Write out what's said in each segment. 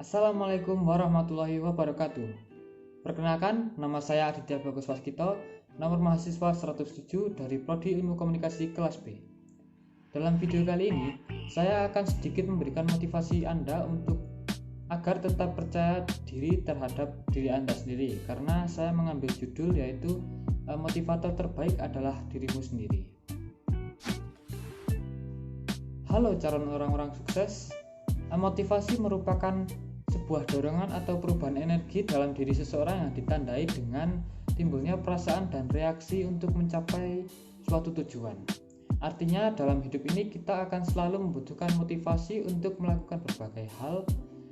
Assalamualaikum warahmatullahi wabarakatuh. Perkenalkan, nama saya Aditya Bagus Waskito, nomor mahasiswa 107 dari Prodi Ilmu Komunikasi kelas B. Dalam video kali ini, saya akan sedikit memberikan motivasi Anda agar tetap percaya diri terhadap diri Anda sendiri, karena saya mengambil judul yaitu motivator terbaik adalah dirimu sendiri. Halo calon orang-orang sukses. Motivasi merupakan sebuah dorongan atau perubahan energi dalam diri seseorang yang ditandai dengan timbulnya perasaan dan reaksi untuk mencapai suatu tujuan. Artinya dalam hidup ini kita akan selalu membutuhkan motivasi untuk melakukan berbagai hal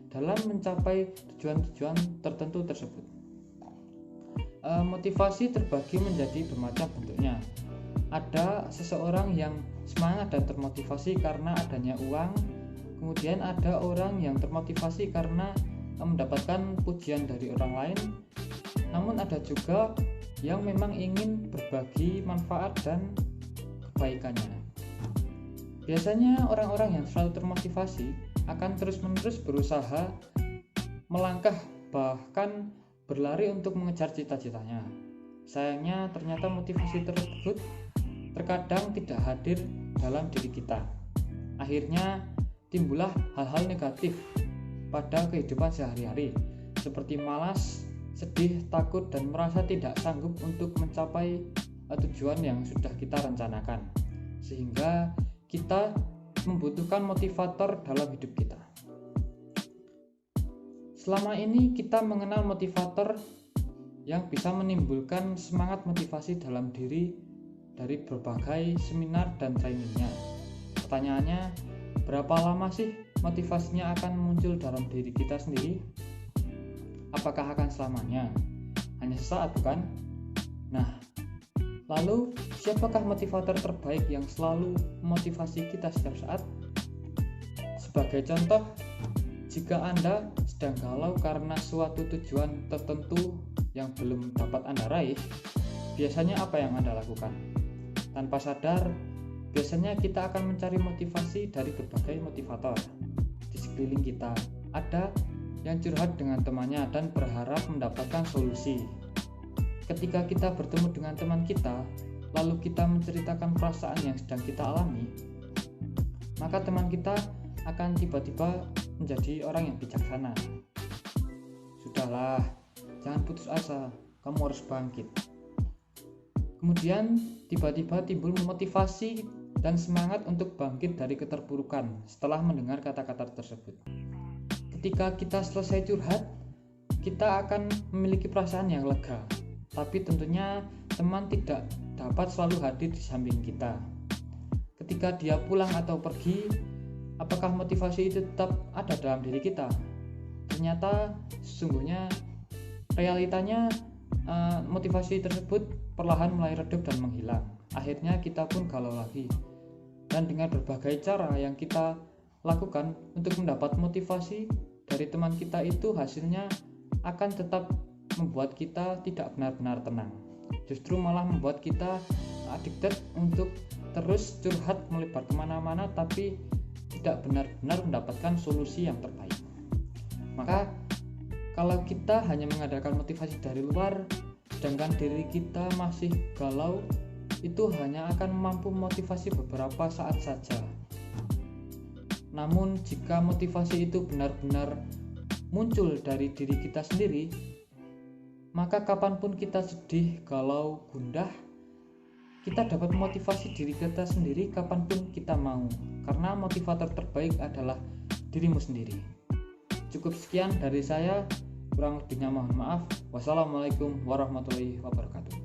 dalam mencapai tujuan-tujuan tertentu tersebut. Motivasi terbagi menjadi bermacam bentuknya. Ada seseorang yang semangat dan termotivasi karena adanya uang. Kemudian ada orang yang termotivasi karena mendapatkan pujian dari orang lain. Namun ada juga yang memang ingin berbagi manfaat dan kebaikannya. Biasanya orang-orang yang selalu termotivasi akan terus-menerus berusaha melangkah, bahkan berlari untuk mengejar cita-citanya. Sayangnya ternyata motivasi tersebut terkadang tidak hadir dalam diri kita. Akhirnya timbullah hal-hal negatif pada kehidupan sehari-hari, seperti malas, sedih, takut, dan merasa tidak sanggup untuk mencapai tujuan yang sudah kita rencanakan, sehingga kita membutuhkan motivator dalam hidup kita. Selama ini kita mengenal motivator yang bisa menimbulkan semangat motivasi dalam diri dari berbagai seminar dan trainingnya. Pertanyaannya, berapa lama sih motivasinya akan muncul dalam diri kita sendiri? Apakah akan selamanya? Hanya sesaat, bukan? Nah, lalu siapakah motivator terbaik yang selalu memotivasi kita setiap saat? Sebagai contoh, jika Anda sedang galau karena suatu tujuan tertentu yang belum dapat Anda raih, biasanya apa yang Anda lakukan? Tanpa sadar, biasanya kita akan mencari motivasi dari berbagai motivator. Di sekeliling kita ada yang curhat dengan temannya dan berharap mendapatkan solusi. Ketika kita bertemu dengan teman kita, lalu kita menceritakan perasaan yang sedang kita alami, maka teman kita akan tiba-tiba menjadi orang yang bijaksana. Sudahlah, jangan putus asa, kamu harus bangkit. Kemudian tiba-tiba timbul motivasi dan semangat untuk bangkit dari keterpurukan setelah mendengar kata-kata tersebut. Ketika kita selesai curhat, kita akan memiliki perasaan yang lega, tapi tentunya teman tidak dapat selalu hadir di samping kita. Ketika dia pulang atau pergi, apakah motivasi itu tetap ada dalam diri kita? Ternyata sesungguhnya realitanya motivasi tersebut perlahan mulai redup dan menghilang. Akhirnya kita pun galau lagi. Dan dengan berbagai cara yang kita lakukan untuk mendapat motivasi dari teman kita itu, hasilnya akan tetap membuat kita tidak benar-benar tenang. Justru malah membuat kita addicted untuk terus curhat melebar kemana-mana, tapi tidak benar-benar mendapatkan solusi yang terbaik. Maka kalau kita hanya mengandalkan motivasi dari luar, sedangkan diri kita masih galau, itu hanya akan mampu motivasi beberapa saat saja. Namun jika motivasi itu benar-benar muncul dari diri kita sendiri, maka kapanpun kita sedih, galau, gundah, kita dapat motivasi diri kita sendiri kapanpun kita mau, karena motivator terbaik adalah dirimu sendiri. Cukup sekian dari saya, kurang lebihnya mohon maaf. Wassalamualaikum warahmatullahi wabarakatuh.